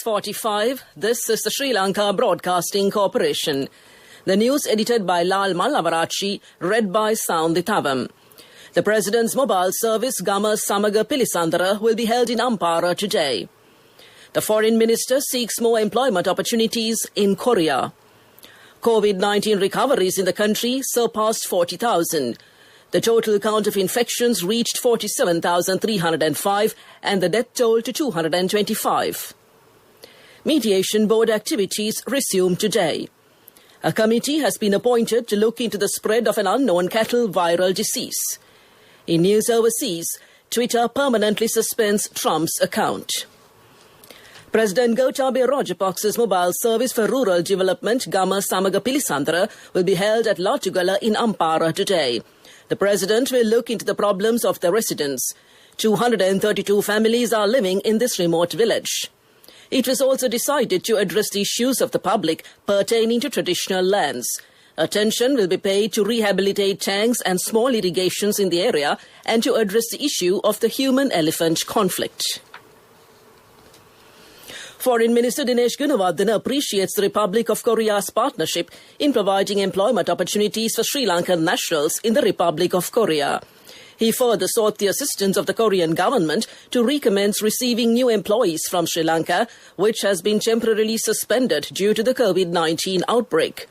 6:45. This is the Sri Lanka Broadcasting Corporation. The news edited by Lal Mallavarachi, read by Soundithavam. The President's mobile service Gama Samaga Pilisandara will be held in Ampara today. The Foreign Minister seeks more employment opportunities in Korea. COVID-19 recoveries in the country surpassed 40,000. The total count of infections reached 47,305 and the death toll to 225. Mediation board activities resume today. A committee has been appointed to look into the spread of an unknown cattle viral disease. In news overseas, Twitter permanently suspends Trump's account. President Gotabaya Rajapaksa's mobile service for rural development, Gama Samaga Pilisandara, will be held at Latugala in Ampara today. The President will look into the problems of the residents. 232 families are living in this remote village. It was also decided to address the issues of the public pertaining to traditional lands. Attention will be paid to rehabilitate tanks and small irrigations in the area and to address the issue of the human-elephant conflict. Foreign Minister Dinesh Gunawardena appreciates the Republic of Korea's partnership in providing employment opportunities for Sri Lankan nationals in the Republic of Korea. He further sought the assistance of the Korean government to recommence receiving new employees from Sri Lanka, which has been temporarily suspended due to the COVID-19 outbreak.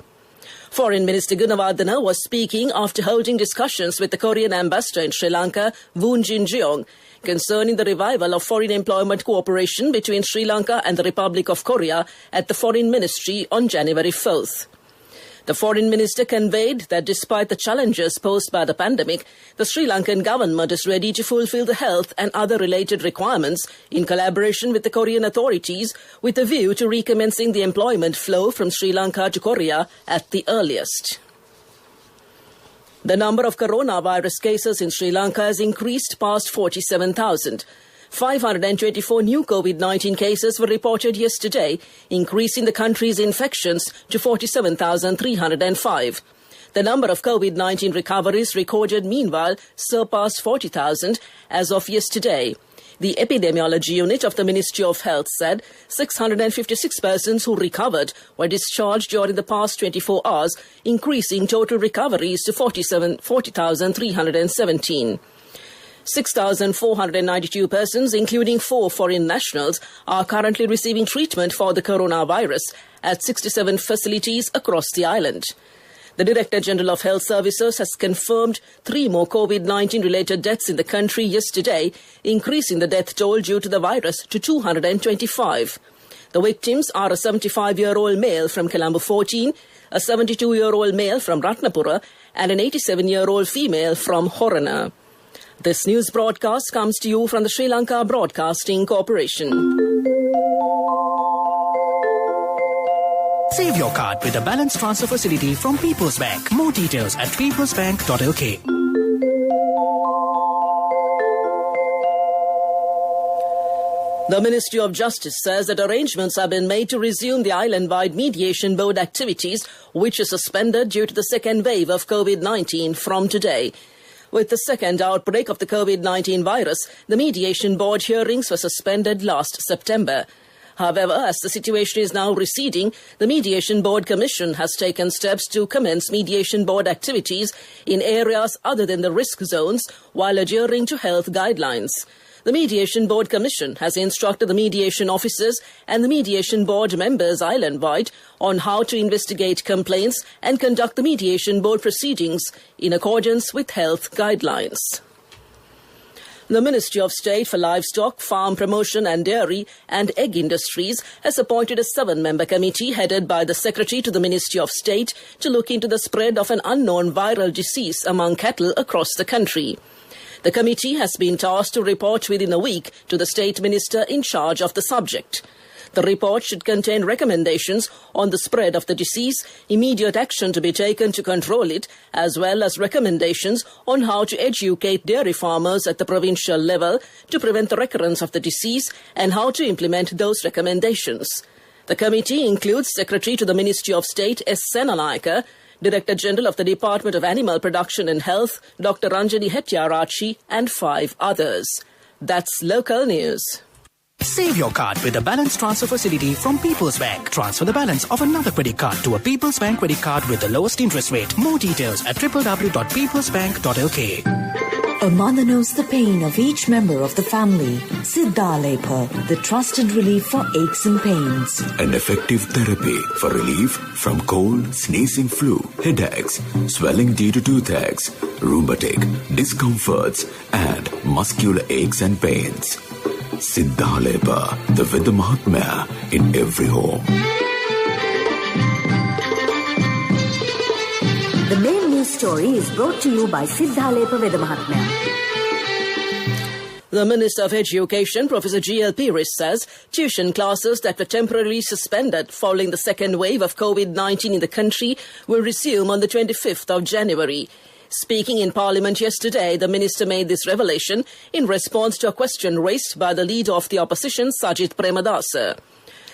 Foreign Minister Gunawardena was speaking after holding discussions with the Korean ambassador in Sri Lanka, Woon Jin-jeong, concerning the revival of foreign employment cooperation between Sri Lanka and the Republic of Korea at the Foreign Ministry on January 4th. The Foreign Minister conveyed that despite the challenges posed by the pandemic, the Sri Lankan government is ready to fulfill the health and other related requirements in collaboration with the Korean authorities with a view to recommencing the employment flow from Sri Lanka to Korea at the earliest. The number of coronavirus cases in Sri Lanka has increased past 47,000. 524 new COVID-19 cases were reported yesterday, increasing the country's infections to 47,305. The number of COVID-19 recoveries recorded meanwhile surpassed 40,000 as of yesterday. The epidemiology unit of the Ministry of Health said 656 persons who recovered were discharged during the past 24 hours, increasing total recoveries to 40,317. 6,492 persons, including 4 foreign nationals, are currently receiving treatment for the coronavirus at 67 facilities across the island. The Director General of Health Services has confirmed 3 more COVID-19 related deaths in the country yesterday, increasing the death toll due to the virus to 225. The victims are a 75-year-old male from Colombo 14, a 72-year-old male from Ratnapura, and an 87-year-old female from Horana. This news broadcast comes to you from the Sri Lanka Broadcasting Corporation. Save your card with a balance transfer facility from People's Bank. More details at peoplesbank.lk. The Ministry of Justice says that arrangements have been made to resume the island-wide mediation board activities, which is suspended due to the second wave of COVID-19 from today. With the second outbreak of the COVID-19 virus, the mediation board hearings were suspended last September. However, as the situation is now receding, the Mediation Board Commission has taken steps to commence mediation board activities in areas other than the risk zones while adhering to health guidelines. The Mediation Board Commission has instructed the mediation officers and the mediation board members island-wide on how to investigate complaints and conduct the mediation board proceedings in accordance with health guidelines. The Ministry of State for Livestock, Farm Promotion and Dairy and Egg Industries has appointed a 7-member committee headed by the Secretary to the Ministry of State to look into the spread of an unknown viral disease among cattle across the country. The committee has been tasked to report within a week to the State Minister in charge of the subject. The report should contain recommendations on the spread of the disease, immediate action to be taken to control it, as well as recommendations on how to educate dairy farmers at the provincial level to prevent the recurrence of the disease and how to implement those recommendations. The committee includes Secretary to the Ministry of State S. Senanayaka, Director General of the Department of Animal Production and Health, Dr. Ranjani Hettiarachchi, and 5 others. That's local news. Save your card with the balance transfer facility from People's Bank. Transfer the balance of another credit card to a People's Bank credit card with the lowest interest rate. More details at www.peoplesbank.lk. A mother knows the pain of each member of the family. Siddha Lepa, the trusted relief for aches and pains. An effective therapy for relief from cold, sneezing, flu, headaches, swelling due to toothaches, rheumatic, discomforts, and muscular aches and pains. Siddha Lepa, the Vedha Mahatmya in every home. The main news story is brought to you by Siddha Lepa Vedha Mahatmya. The Minister of Education, Professor G.L. Peiris, says tuition classes that were temporarily suspended following the second wave of COVID-19 in the country will resume on the 25th of January. Speaking in Parliament yesterday, the Minister made this revelation in response to a question raised by the Leader of the Opposition, Sajith Premadasa.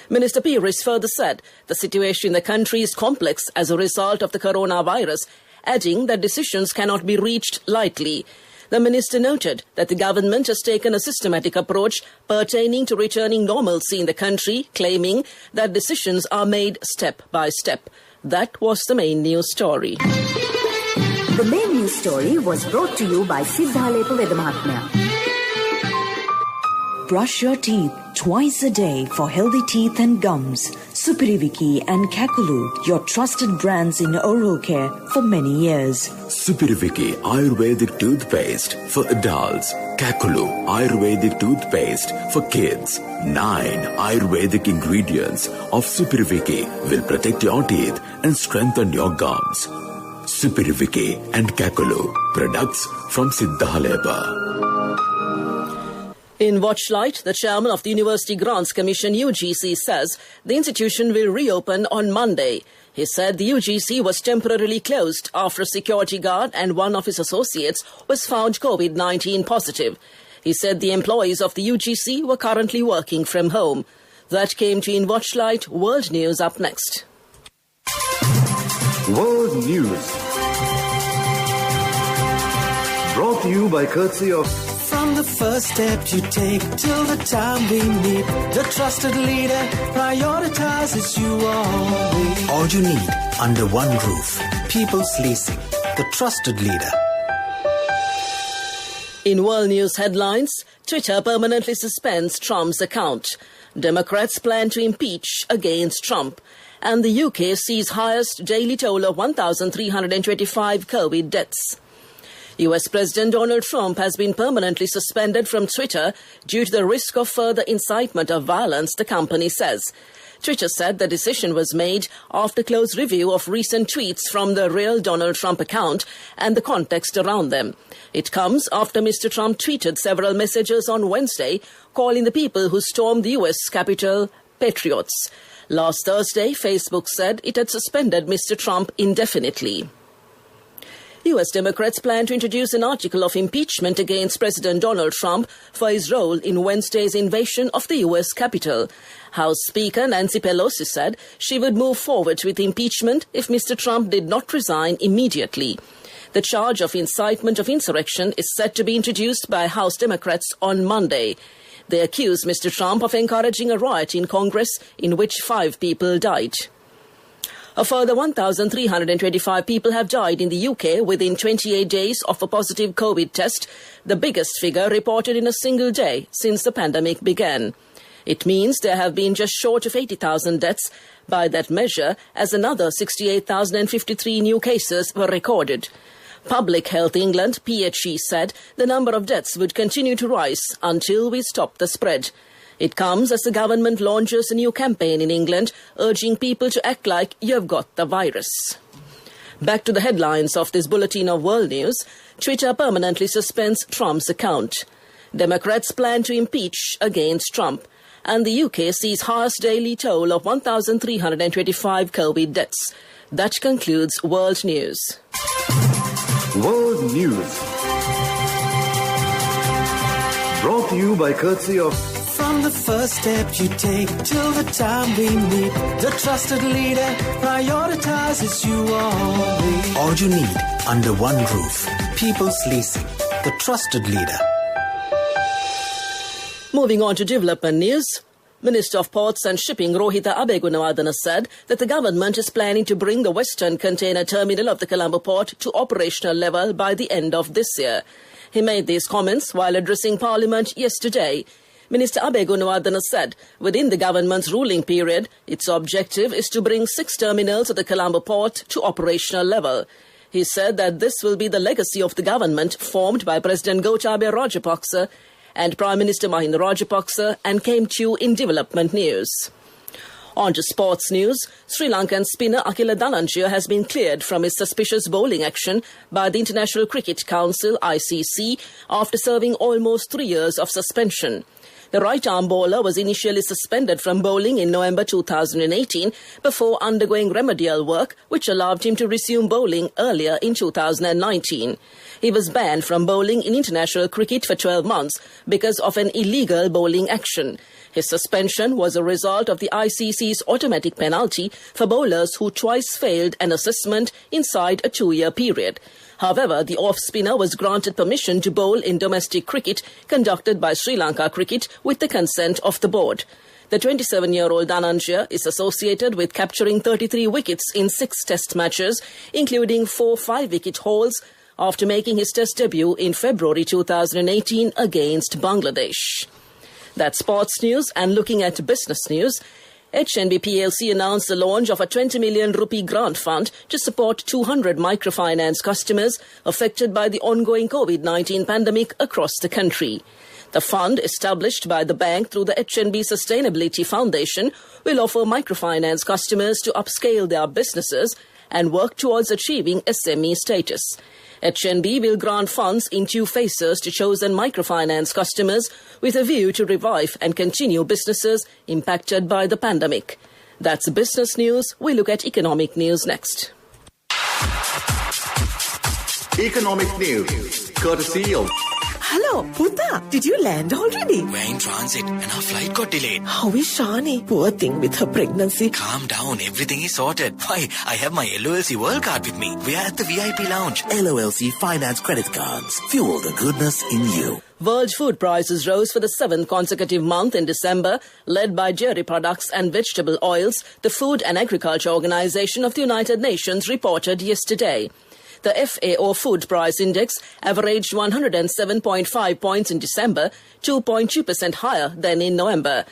Minister Peiris further said the situation in the country is complex as a result of the coronavirus, adding that decisions cannot be reached lightly. The Minister noted that the government has taken a systematic approach pertaining to returning normalcy in the country, claiming that decisions are made step by step. That was the main news story. The main news story was brought to you by Siddha Lepa Vedha Mahatmya. Brush your teeth twice a day for healthy teeth and gums. Supiriviki and Kakulu, your trusted brands in oral care for many years. Supiriviki Ayurvedic toothpaste for adults. Kakulu Ayurvedic toothpaste for kids. 9 Ayurvedic ingredients of Supiriviki will protect your teeth and strengthen your gums. Supiriviki and Kakulu, products from Siddha Lepa. In Watchlight, the chairman of the University Grants Commission, UGC, says the institution will reopen on Monday. He said the UGC was temporarily closed after a security guard and one of his associates was found COVID-19 positive. He said the employees of the UGC were currently working from home. That came to In Watchlight. World News up next. World News. Brought to you by courtesy of... From the first step you take till the time we meet, the trusted leader prioritizes you always. All you need under one roof. People's Leasing, the trusted leader. In World News headlines, Twitter permanently suspends Trump's account. Democrats plan to impeach against Trump. And the UK sees highest daily toll of 1,325 COVID deaths. US President Donald Trump has been permanently suspended from Twitter due to the risk of further incitement of violence, the company says. Twitter said the decision was made after close review of recent tweets from the real Donald Trump account and the context around them. It comes after Mr. Trump tweeted several messages on Wednesday calling the people who stormed the US Capitol patriots. Last Thursday, Facebook said it had suspended Mr. Trump indefinitely. US Democrats plan to introduce an article of impeachment against President Donald Trump for his role in Wednesday's invasion of the US Capitol. House Speaker Nancy Pelosi said she would move forward with impeachment if Mr. Trump did not resign immediately. The charge of incitement of insurrection is set to be introduced by House Democrats on Monday. They accuse Mr. Trump of encouraging a riot in Congress in which 5 people died. A further 1,325 people have died in the UK within 28 days of a positive COVID test, the biggest figure reported in a single day since the pandemic began. It means there have been just short of 80,000 deaths by that measure, as another 68,053 new cases were recorded. Public Health England, PHE, said the number of deaths would continue to rise until we stop the spread. It comes as the government launches a new campaign in England, urging people to act like you've got the virus. Back to the headlines of this bulletin of World News. Twitter permanently suspends Trump's account. Democrats plan to impeach against Trump. And the UK sees highest daily toll of 1,325 COVID deaths. That concludes World News. World News. Brought to you by courtesy of... From the first step you take till the time we meet, the trusted leader prioritizes you always. All you need under one roof. People's Leasing, the trusted leader. Moving on to development news. Minister of Ports and Shipping Rohitha Abegunawardena said that the government is planning to bring the Western Container Terminal of the Colombo Port to operational level by the end of this year. He made these comments while addressing Parliament yesterday. Minister Abegunawardena said within the government's ruling period, its objective is to bring 6 terminals at the Colombo Port to operational level. He said that this will be the legacy of the government formed by President Gotabaya Rajapaksa and Prime Minister Mahinda Rajapaksa and came to you in development news. On to sports news. Sri Lankan spinner Akila Dhananjaya has been cleared from his suspicious bowling action by the International Cricket Council (ICC) after serving almost 3 years of suspension. The right-arm bowler was initially suspended from bowling in November 2018 before undergoing remedial work which allowed him to resume bowling earlier in 2019. He was banned from bowling in international cricket for 12 months because of an illegal bowling action. His suspension was a result of the ICC's automatic penalty for bowlers who twice failed an assessment inside a 2-year period. However, the off-spinner was granted permission to bowl in domestic cricket conducted by Sri Lanka Cricket with the consent of the board. The 27-year-old Dhananjaya is associated with capturing 33 wickets in 6 test matches, including 4 5-wicket hauls, after making his test debut in February 2018 against Bangladesh. That's sports news, and looking at business news. HNB PLC announced the launch of a 20 million rupee grant fund to support 200 microfinance customers affected by the ongoing COVID-19 pandemic across the country. The fund, established by the bank through the HNB Sustainability Foundation, will offer microfinance customers to upscale their businesses and work towards achieving SME status. HNB will grant funds in 2 phases to chosen microfinance customers with a view to revive and continue businesses impacted by the pandemic. That's business news. We look at economic news next. Economic news, courtesy of... Hello, Puta. Did you land already? We're in transit and our flight got delayed. How is Shani? Poor thing with her pregnancy. Calm down, everything is sorted. Why, I have my LOLC World Card with me. We are at the VIP lounge. LOLC Finance Credit Cards. Fuel the goodness in you. World food prices rose for the 7th consecutive month in December, led by dairy products and vegetable oils, the Food and Agriculture Organization of the United Nations reported yesterday. The FAO Food Price Index averaged 107.5 points in December, 2.2% higher than in November.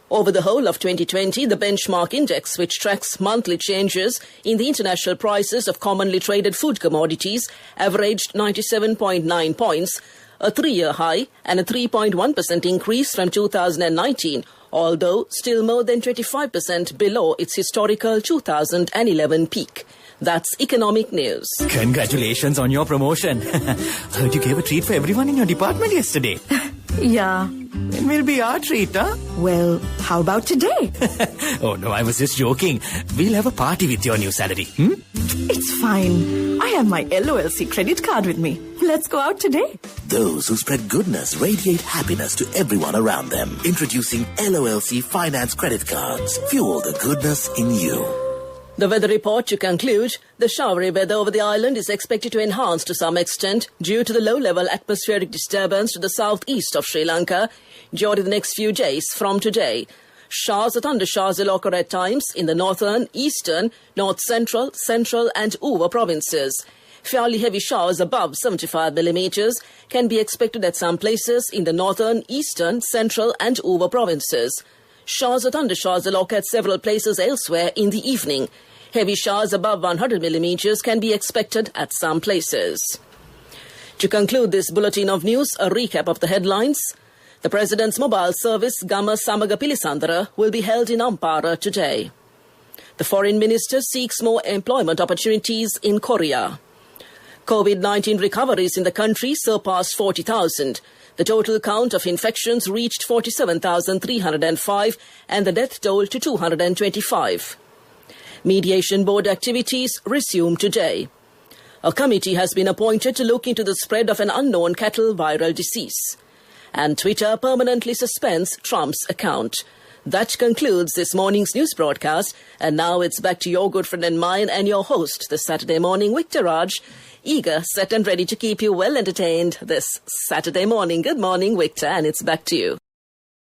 Over the whole of 2020, the benchmark index, which tracks monthly changes in the international prices of commonly traded food commodities, averaged 97.9 points, a 3-year high and a 3.1% increase from 2019, although still more than 25% below its historical 2011 peak. That's economic news. Congratulations on your promotion. Heard you gave a treat for everyone in your department yesterday. Yeah. When will be our treat, huh? Well, how about today? Oh no, I was just joking. We'll have a party with your new salary. It's fine. I have my LOLC credit card with me. Let's go out today. Those who spread goodness radiate happiness to everyone around them. Introducing LOLC Finance Credit Cards. Fuel the goodness in you. The weather report to conclude, the showery weather over the island is expected to enhance to some extent due to the low-level atmospheric disturbance to the southeast of Sri Lanka during the next few days from today. Showers or thundershowers will occur at times in the northern, eastern, north-central, central and Uva provinces. Fairly heavy showers above 75 millimeters can be expected at some places in the northern, eastern, central and Uva provinces. Showers or thundershowers will occur at several places elsewhere in the evening. Heavy showers above 100 millimeters can be expected at some places. To conclude this bulletin of news, a recap of the headlines. The President's mobile service, Gama Samaga Pilisandara, will be held in Ampara today. The Foreign Minister seeks more employment opportunities in Korea. COVID-19 recoveries in the country surpassed 40,000. The total count of infections reached 47,305 and the death toll to 225. Mediation board activities resume today. A committee has been appointed to look into the spread of an unknown cattle viral disease. And Twitter permanently suspends Trump's account. That concludes this morning's news broadcast. And now it's back to your good friend and mine and your host this Saturday morning, Victor Raj, eager, set and ready to keep you well entertained this Saturday morning. Good morning, Victor, and it's back to you.